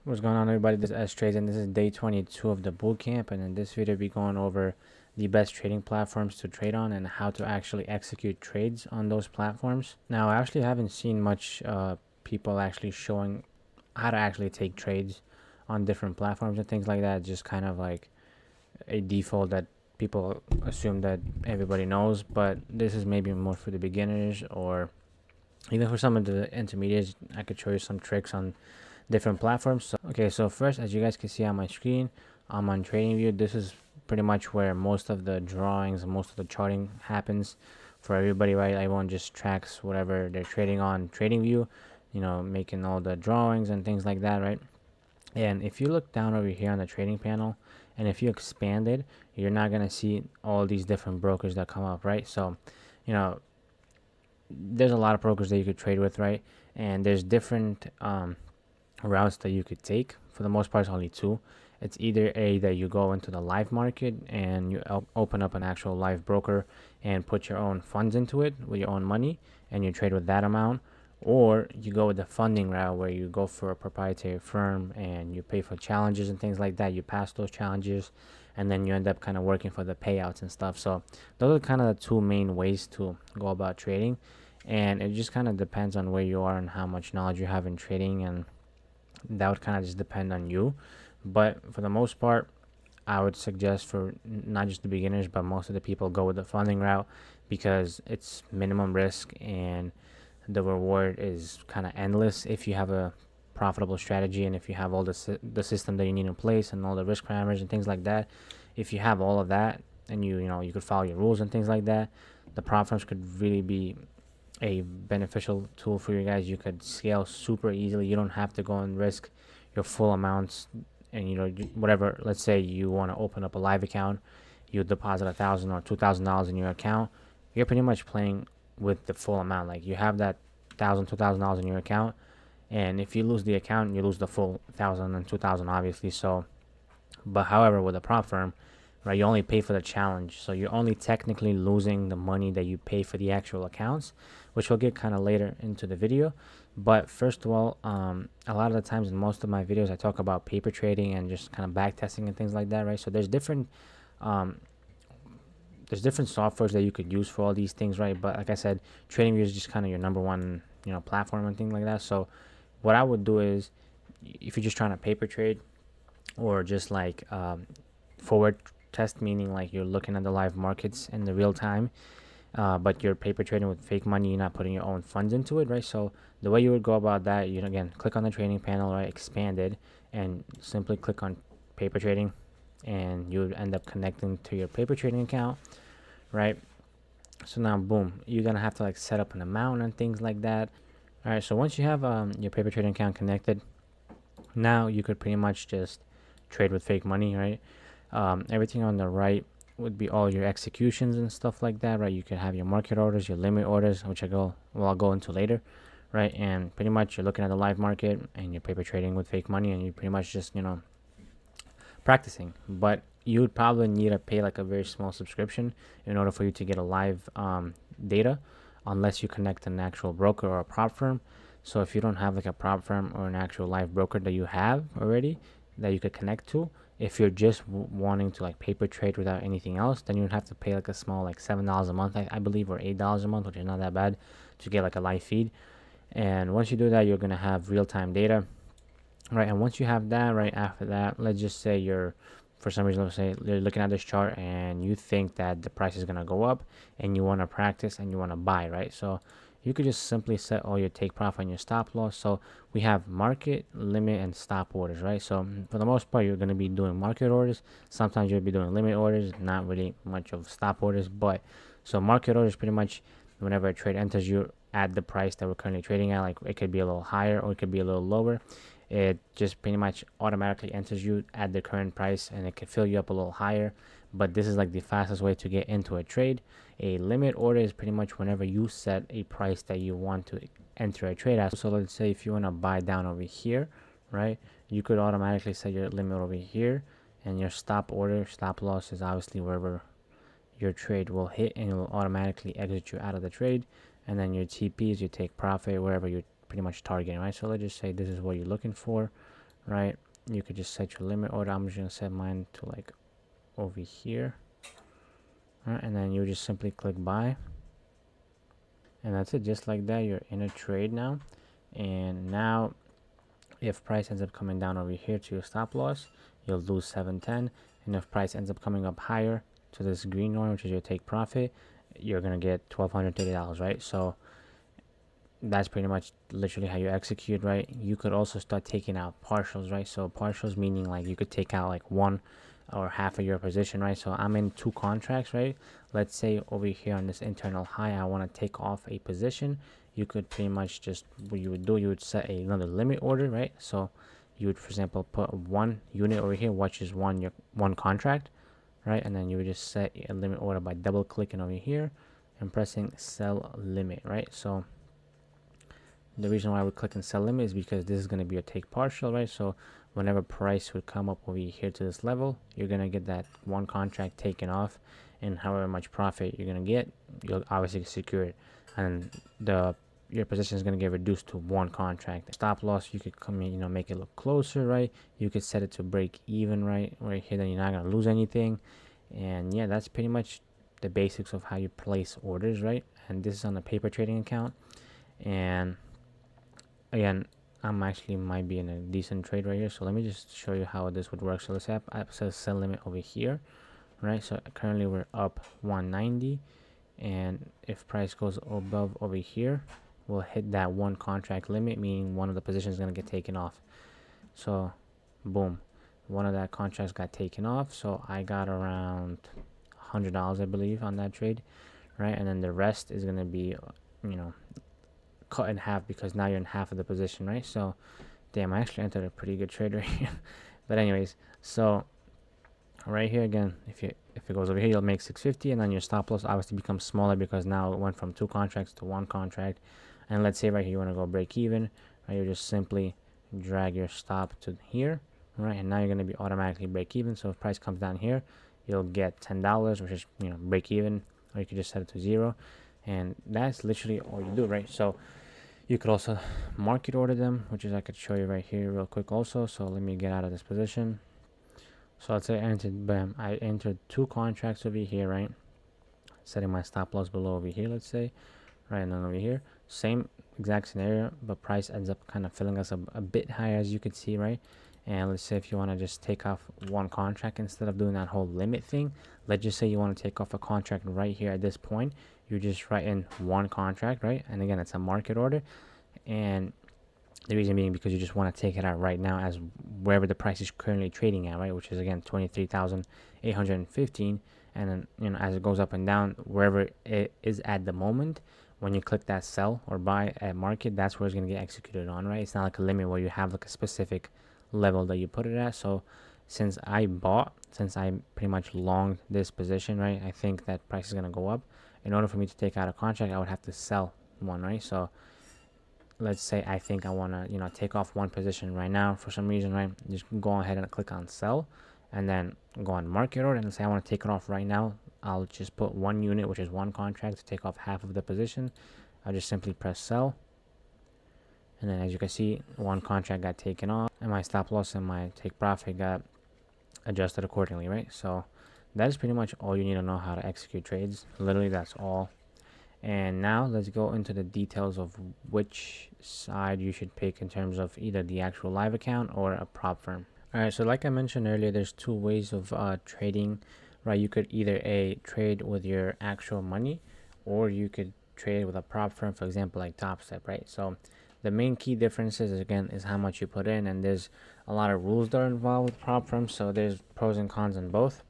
What's going on, everybody? This is S Trades, and this is day 22 of the bootcamp. And in this video, we'll be going over the best trading platforms to trade on and how to actually execute trades on those platforms. Now, I actually haven't seen much people actually showing how to actually take trades on different platforms and things like that. It's just kind of like a default that people assume that everybody knows, but this is maybe more for the beginners or even for some of the intermediates. I could show you some tricks on different platforms. So first, as you guys can see on my screen, I'm on TradingView. This is pretty much where most of the drawings and most of the charting happens for everybody, right? Everyone just tracks whatever they're trading on TradingView, making all the drawings and things like that, right? And if you look down over here on the trading panel, and if you expand it, you're not gonna see all these different brokers that come up, right? So, you know, there's a lot of brokers that you could trade with, right? And there's different routes that you could take. For the most part, it's only two. It's either a that you go into the live market and you open up an actual live broker and put your own funds into it with your own money and you trade with that amount, or you go with the funding route where you go for a proprietary firm and you pay for challenges and things like that. You pass those challenges and then you end up kind of working for the payouts and stuff. So those are kind of the two main ways to go about trading, and it just kind of depends on where you are and how much knowledge you have in trading, and that would kind of just depend on you. But for the most part, I would suggest for not just the beginners, but most of the people go with the funding route because it's minimum risk and the reward is kind of endless if you have a profitable strategy and if you have all the system that you need in place and all the risk parameters and things like that. If you have all of that and you could follow your rules and things like that, the prop firms could really be a beneficial tool for you guys. You could scale super easily. You don't have to go and risk your full amounts. And whatever, let's say you want to open up a live account, you deposit $1,000 or $2,000 in your account, you're pretty much playing with the full amount. Like, you have that $2,000 in your account, and if you lose the account, you lose the full 1,000 and 2,000, obviously. So, but however, with a prop firm, right, you only pay for the challenge, so you're only technically losing the money that you pay for the actual accounts, which we'll get kind of later into the video. But first of all, a lot of the times in most of my videos, I talk about paper trading and just kind of back testing and things like that, right? So um, there's different softwares that you could use for all these things, right? But like I said, TradingView is just kind of your number one, platform and things like that. So what I would do is, if you're just trying to paper trade or just like forward test, meaning like you're looking at the live markets in the real time, but you're paper trading with fake money, you're not putting your own funds into it, right? So the way you would go about that, again, click on the trading panel, right, expand it, and simply click on paper trading, and you would end up connecting to your paper trading account, right? So now, boom, you're gonna have to like set up an amount and things like that. All right, so once you have your paper trading account connected, now you could pretty much just trade with fake money, right? Everything on the right would be all your executions and stuff like that, right? You could have your market orders, your limit orders, which I'll go into later, right? And pretty much you're looking at the live market and you're paper trading with fake money, and you're pretty much just practicing. But you would probably need to pay like a very small subscription in order for you to get a live data, unless you connect an actual broker or a prop firm. So if you don't have like a prop firm or an actual live broker that you have already that you could connect to, if you're just wanting to like paper trade without anything else, then you would have to pay like a small, like $7 a month, I believe, or $8 a month, which is not that bad, to get like a live feed. And once you do that, you're gonna have real-time data, right? And once you have that, right after that, let's just say for some reason, let's say you're looking at this chart and you think that the price is gonna go up, and you want to practice and you want to buy, right? So you could just simply set all your take profit and your stop loss. So we have market, limit, and stop orders, right? So for the most part, you're going to be doing market orders. Sometimes you'll be doing limit orders, not really much of stop orders. But so market orders, pretty much whenever a trade enters you at the price that we're currently trading at, like it could be a little higher or it could be a little lower. It just pretty much automatically enters you at the current price, and it can fill you up a little higher. But this is like the fastest way to get into a trade. A limit order is pretty much whenever you set a price that you want to enter a trade at. So let's say if you want to buy down over here, right, you could automatically set your limit over here, and your stop loss is obviously wherever your trade will hit, and it will automatically exit you out of the trade. And then your TPs, you take profit wherever you're pretty much targeting, right? So let's just say this is what you're looking for. right? You could just set your limit order. I'm just gonna set mine to like over here, right? And then you just simply click buy, and that's it. Just like that, you're in a trade now. And now if price ends up coming down over here to your stop loss, you'll lose 710. And if price ends up coming up higher to this green one, which is your take profit, you're gonna get $1,230, right? So that's pretty much literally how you execute, right? You could also start taking out partials, right? So partials meaning like you could take out like one or half of your position, right? So I'm in 2 contracts, right? Let's say over here on this internal high, I want to take off a position. You could pretty much just, what you would do, you would set another limit order, right? So you would, for example, put 1 unit over here, which is one contract, right? And then you would just set a limit order by double clicking over here and pressing sell limit, right? So the reason why we're clicking sell limit is because this is going to be a take partial, right? So whenever price would come up over here to this level, you're going to get that one contract taken off, and however much profit you're going to get, you'll obviously secure it, and your position is going to get reduced to one contract. Stop loss, you could come in, make it look closer, right? You could set it to break even, right here, then you're not going to lose anything. And yeah, that's pretty much the basics of how you place orders, right? And this is on the paper trading account. And again, I'm actually might be in a decent trade right here, so let me just show you how this would work. So let's have a sell limit over here, right? So currently we're up 190, and if price goes above over here, we'll hit that one contract limit, meaning one of the positions is going to get taken off. So boom, one of that contracts got taken off, so I got around $100, I believe, on that trade, right? And then the rest is going to be cut in half, because now you're in half of the position, right? So damn, I actually entered a pretty good trade right here. But anyways, so right here again, if it goes over here, you'll make 650, and then your stop loss obviously becomes smaller because now it went from 2 contracts to 1 contract. And let's say right here you want to go break even, right? You just simply drag your stop to here, right? And now you're going to be automatically break even. So if price comes down here, you'll get $10, which is break even, or you could just set it to 0. And that's literally all you do, right? So you could also market order them, which is I could show you right here real quick also. So let me get out of this position. So let's say I entered 2 contracts over here, right? Setting my stop loss below over here, let's say, right? And then over here, same exact scenario, but price ends up kind of filling us a bit higher, as you can see, right? And let's say if you want to just take off 1 contract instead of doing that whole limit thing, let's just say you want to take off a contract right here at this point, you just write in 1 contract, right? And again, it's a market order, and the reason being because you just want to take it out right now as wherever the price is currently trading at, right? Which is again 23,815, and then as it goes up and down, wherever it is at the moment, when you click that sell or buy at market, that's where it's going to get executed on, right? It's not like a limit where you have like a specific level that you put it at. So since I pretty much longed this position, right, I think that price is going to go up. In order for me to take out a contract, I would have to sell one, right? So let's say I think I want to take off 1 position right now for some reason, right? Just go ahead and click on sell, and then go on market order, and say I want to take it off right now. I'll just put 1 unit, which is 1 contract, to take off half of the position. I'll just simply press sell, and then as you can see, 1 contract got taken off, and my stop loss and my take profit got adjusted accordingly, right? So that is pretty much all you need to know how to execute trades. Literally, that's all. And now let's go into the details of which side you should pick in terms of either the actual live account or a prop firm. All right, so like I mentioned earlier, there's 2 ways of trading, right? You could either trade with your actual money, or you could trade with a prop firm, for example, like TopStep, right? So the main key differences again is how much you put in, and there's a lot of rules that are involved with prop firms, so there's pros and cons in both.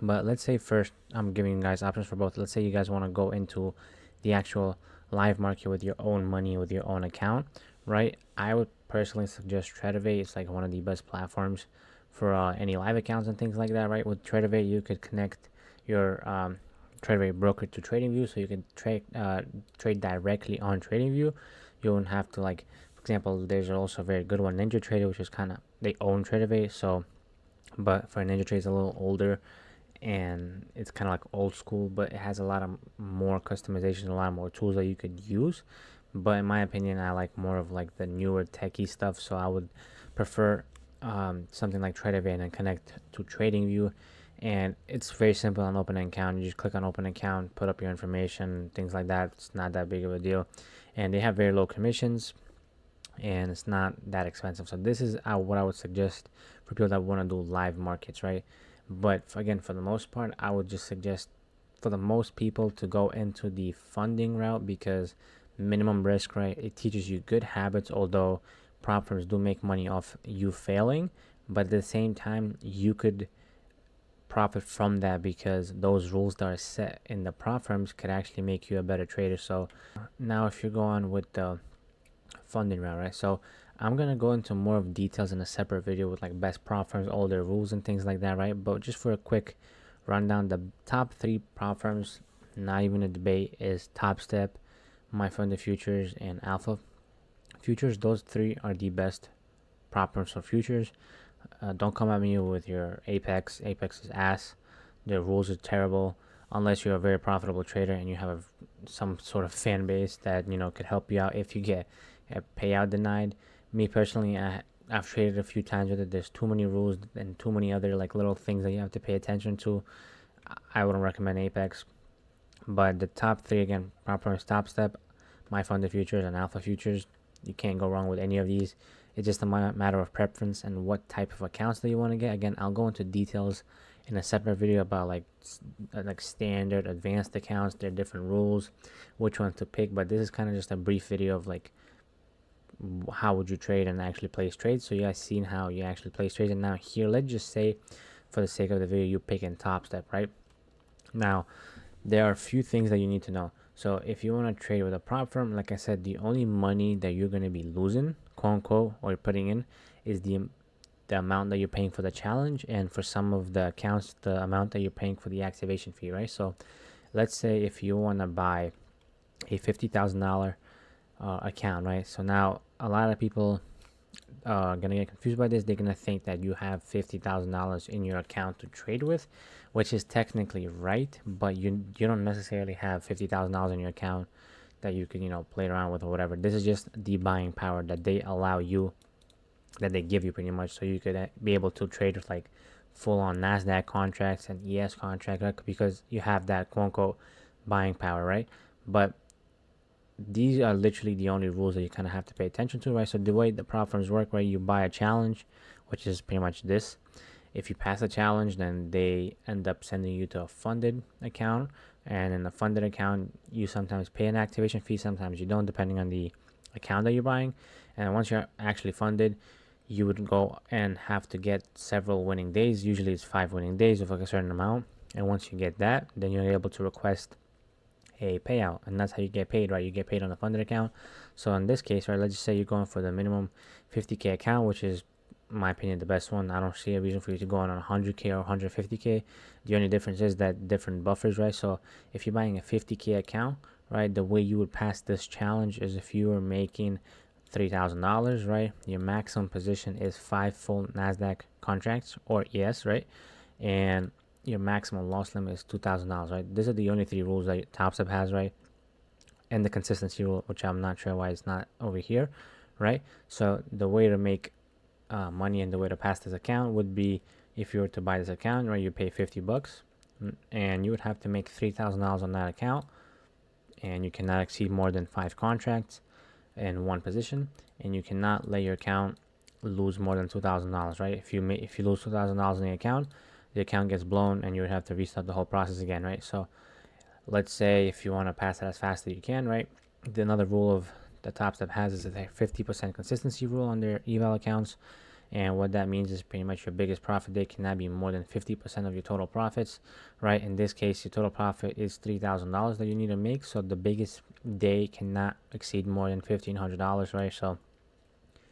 But let's say first, I'm giving you guys options for both. Let's say you guys want to go into the actual live market with your own money, with your own account, right? I would personally suggest Tradevate. It's like one of the best platforms for any live accounts and things like that, right? With Tradevate, you could connect your Tradevate broker to TradingView, so you can trade directly on TradingView. You won't have to, like, for example, there's also a very good one, NinjaTrader, which is kind of, they own Tradevate, so, but for NinjaTrader, it's a little older, and it's kind of like old school, but it has a lot of more customization, a lot more tools that you could use. But in my opinion, I like more of like the newer techie stuff, so I would prefer something like TradeAway and connect to TradingView. And it's very simple on open an account. You just click on open account, put up your information, things like that. It's not that big of a deal, and they have very low commissions, and it's not that expensive. So this is what I would suggest for people that want to do live markets, right? But again, for the most part, I would just suggest for the most people to go into the funding route, because minimum risk, right? It teaches you good habits, although prop firms do make money off you failing, but at the same time, you could profit from that, because those rules that are set in the prop firms could actually make you a better trader. So now if you're going with the funding route, right? So I'm gonna go into more of details in a separate video with like best prop firms, all their rules and things like that, right? But just for a quick rundown, the top 3 prop firms, not even a debate, is Top Step, My Funded Futures, and Alpha Futures. Those 3 are the best prop firms for futures. Don't come at me with your Apex. Apex is ass. Their rules are terrible. Unless you're a very profitable trader and you have some sort of fan base that could help you out if you get a payout denied. Me personally, I've traded a few times with it. There's too many rules and too many other like little things that you have to pay attention to. I wouldn't recommend Apex. But the top 3 again, prop firms: Top Step, My Funded Futures, and Alpha Futures. You can't go wrong with any of these. It's just a matter of preference and what type of accounts that you want to get. Again, I'll go into details in a separate video about like standard, advanced accounts, their different rules, which one to pick. But this is kind of just a brief video of like how would you trade and actually place trades. So you guys seen how you actually place trades. And now here, let's just say for the sake of the video, you pick in Top Step, right? Now, there are a few things that you need to know. So if you want to trade with a prop firm, like I said, the only money that you're going to be losing, quote unquote, or you're putting in, is the amount that you're paying for the challenge, and for some of the accounts, the amount that you're paying for the activation fee, right? So let's say if you want to buy a $50,000 account, right? So now a lot of people are gonna get confused by this. They're gonna think that you have $50,000 in your account to trade with, which is technically right, but you don't necessarily have $50,000 in your account that you can play around with or whatever. This is just the buying power that they allow you, that they give you pretty much, so you could be able to trade with like full on NASDAQ contracts and ES contracts, right? Because you have that quote unquote buying power, right? But these are literally the only rules that you kind of have to pay attention to, right? So the way the prop firms work, right, you buy a challenge, which is pretty much this. If you pass the challenge, then they end up sending you to a funded account, and in the funded account, you sometimes pay an activation fee, sometimes you don't, depending on the account that you're buying. And once you're actually funded, you would go and have to get several winning days. Usually it's 5 winning days of like a certain amount, and once you get that, then you're able to request a payout, and that's how you get paid, right? You get paid on the funded account. So in this case, right, let's just say you're going for the minimum 50k account, which is, in my opinion, the best one. I don't see a reason for you to go on 100k or 150k. The only difference is that different buffers, right? So if you're buying a 50k account, right, the way you would pass this challenge is if you were making $3,000, right, your maximum position is 5 full NASDAQ contracts or ES, right? And your maximum loss limit is $2,000, right? These are the only 3 rules that Top Step has, right? And the consistency rule, which I'm not sure why it's not over here, right? So the way to make money and the way to pass this account would be, if you were to buy this account, right, you pay $50, and you would have to make $3,000 on that account, and you cannot exceed more than 5 contracts in one position, and you cannot let your account lose more than $2,000, right? If you lose $2,000 in the account gets blown, and you would have to restart the whole process again, right? So let's say if you want to pass it as fast as you can, right? Another rule of the Top Step has is a 50% consistency rule on their eval accounts, and what that means is pretty much your biggest profit day cannot be more than 50% of your total profits, right? In this case, your total profit is $3,000 that you need to make, so the biggest day cannot exceed more than $1,500, right? So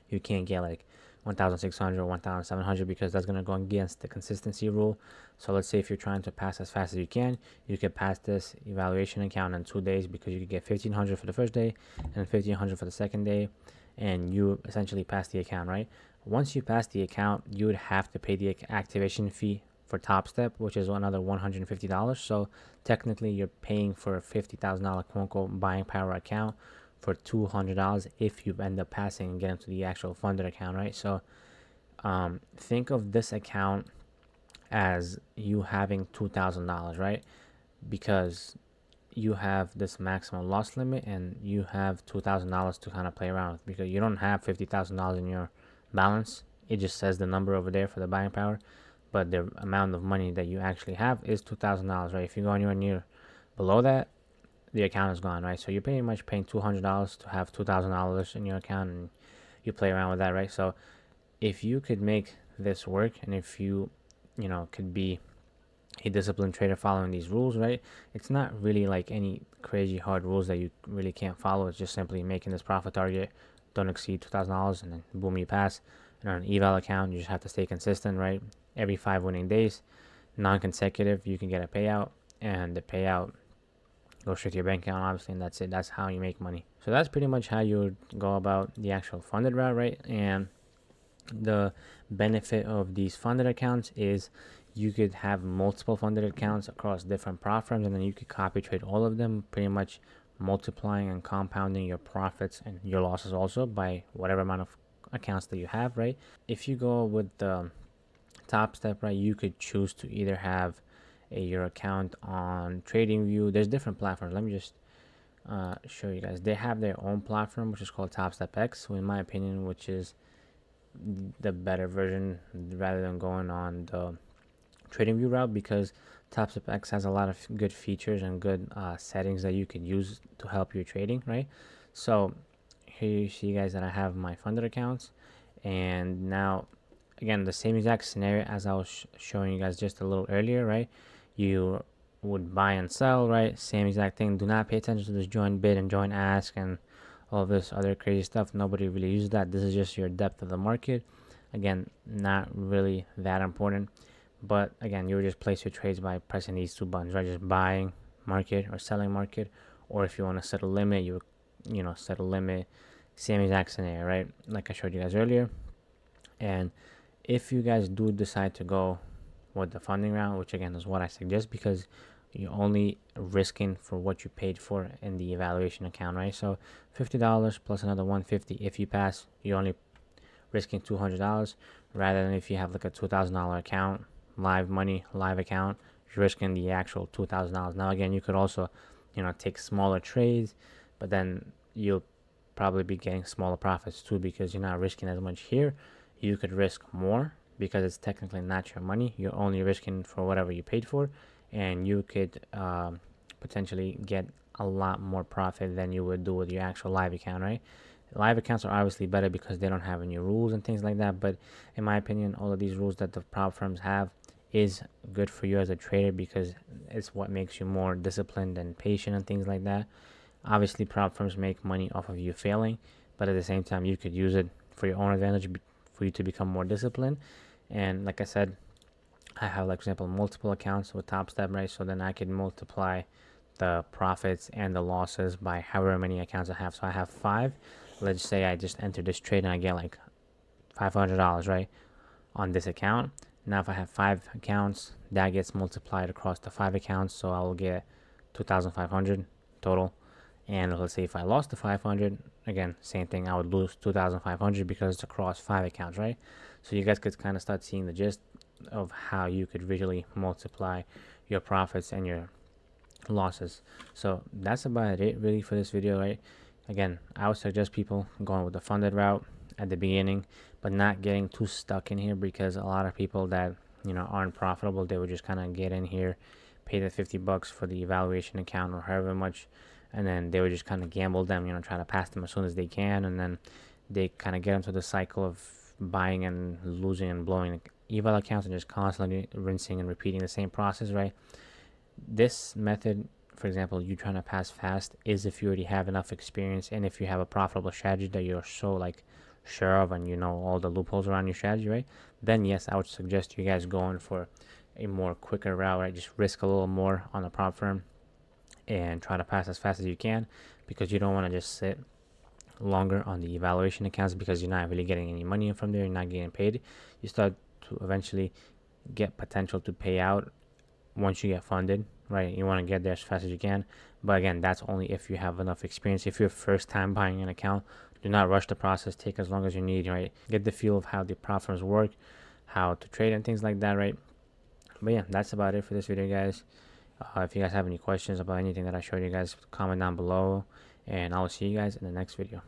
you can't get like 1,600 or 1,700, because that's going to go against the consistency rule. So let's say if you're trying to pass as fast as you can, you could pass this evaluation account in 2 days, because you could get 1,500 for the first day and 1,500 for the second day, and you essentially pass the account, right? Once you pass the account, you would have to pay the activation fee for Top Step, which is another $150. So technically you're paying for a $50,000 quote unquote buying power account for $200 if you end up passing and get into the actual funded account, right? So think of this account as you having $2,000, right? Because you have this maximum loss limit and you have $2,000 to kind of play around with, because you don't have $50,000 in your balance. It just says the number over there for the buying power, but the amount of money that you actually have is $2,000, right? If you go anywhere near below that, the account is gone, right? So you're pretty much paying $200 to have $2,000 in your account, and you play around with that, right? So if you could make this work, and if you could be a disciplined trader following these rules, right? It's not really like any crazy hard rules that you really can't follow. It's just simply making this profit target, don't exceed $2,000, and then boom, you pass. And on an eval account, you just have to stay consistent, right? Every 5 winning days, non-consecutive, you can get a payout, and the payout goes straight to your bank account, obviously, and that's it. That's how you make money. So that's pretty much how you would go about the actual funded route, right? And the benefit of these funded accounts is you could have multiple funded accounts across different prop firms, and then you could copy trade all of them, pretty much multiplying and compounding your profits and your losses also by whatever amount of accounts that you have, right? If you go with the top step, right, you could choose to either have your account on TradingView. There's different platforms. Let me just show you guys. They have their own platform, which is called TopStep X, so in my opinion, which is the better version rather than going on the TradingView route, because TopStep X has a lot of good features and good settings that you could use to help your trading, right? So here you see, guys, that I have my funded accounts, and now again the same exact scenario as I was showing you guys just a little earlier, right? You would buy and sell, right? Same exact thing. Do not pay attention to this join bid and join ask and all this other crazy stuff. Nobody really uses that. This is just your depth of the market. Again, not really that important, but again, you would just place your trades by pressing these two buttons, right? Just buying market or selling market, or if you want to set a limit, you set a limit. Same exact scenario, right? Like I showed you guys earlier. And if you guys do decide to go with the funding round, which again is what I suggest, because you're only risking for what you paid for in the evaluation account, right? So $50 plus another $150. If you pass, you're only risking $200, rather than if you have like a $2,000 account, live money, live account, you're risking the actual $2,000. Now again, you could also take smaller trades, but then you'll probably be getting smaller profits too, because you're not risking as much here. You could risk more because it's technically not your money. You're only risking for whatever you paid for, and you could potentially get a lot more profit than you would do with your actual live account, right? Live accounts are obviously better because they don't have any rules and things like that, but in my opinion, all of these rules that the prop firms have is good for you as a trader, because it's what makes you more disciplined and patient and things like that. Obviously, prop firms make money off of you failing, but at the same time, you could use it for your own advantage, for you to become more disciplined. And like I said, I have, like, for example, multiple accounts with TopStep, right? So then I can multiply the profits and the losses by however many accounts I have. So I have 5. Let's say I just enter this trade and I get like $500, right, on this account. Now if I have 5 accounts, that gets multiplied across the 5 accounts, so I will get 2,500 total. And let's say if I lost the 500, again, same thing, I would lose 2,500 because it's across 5 accounts, right? So you guys could kind of start seeing the gist of how you could really multiply your profits and your losses. So that's about it really for this video, right? Again, I would suggest people going with the funded route at the beginning, but not getting too stuck in here, because a lot of people that aren't profitable, they would just kind of get in here, pay the $50 for the evaluation account or however much, and then they would just kind of gamble them, try to pass them as soon as they can, and then they kind of get into the cycle of buying and losing and blowing eval accounts and just constantly rinsing and repeating the same process, right? This method, for example, you trying to pass fast, is if you already have enough experience and if you have a profitable strategy that you're so like sure of, and all the loopholes around your strategy, right? Then yes, I would suggest you guys going for a more quicker route, right? Just risk a little more on the prop firm and try to pass as fast as you can, because you don't want to just sit longer on the evaluation accounts, because you're not really getting any money from there, you're not getting paid. You start to eventually get potential to pay out once you get funded, right? You want to get there as fast as you can, but again, that's only if you have enough experience. If you're first time buying an account, Do not rush the process. Take as long as you need, right? Get the feel of how the platforms work, how to trade and things like that, right? But yeah, that's about it for this video, guys. If you guys have any questions about anything that I showed you guys, comment down below, and I'll see you guys in the next video.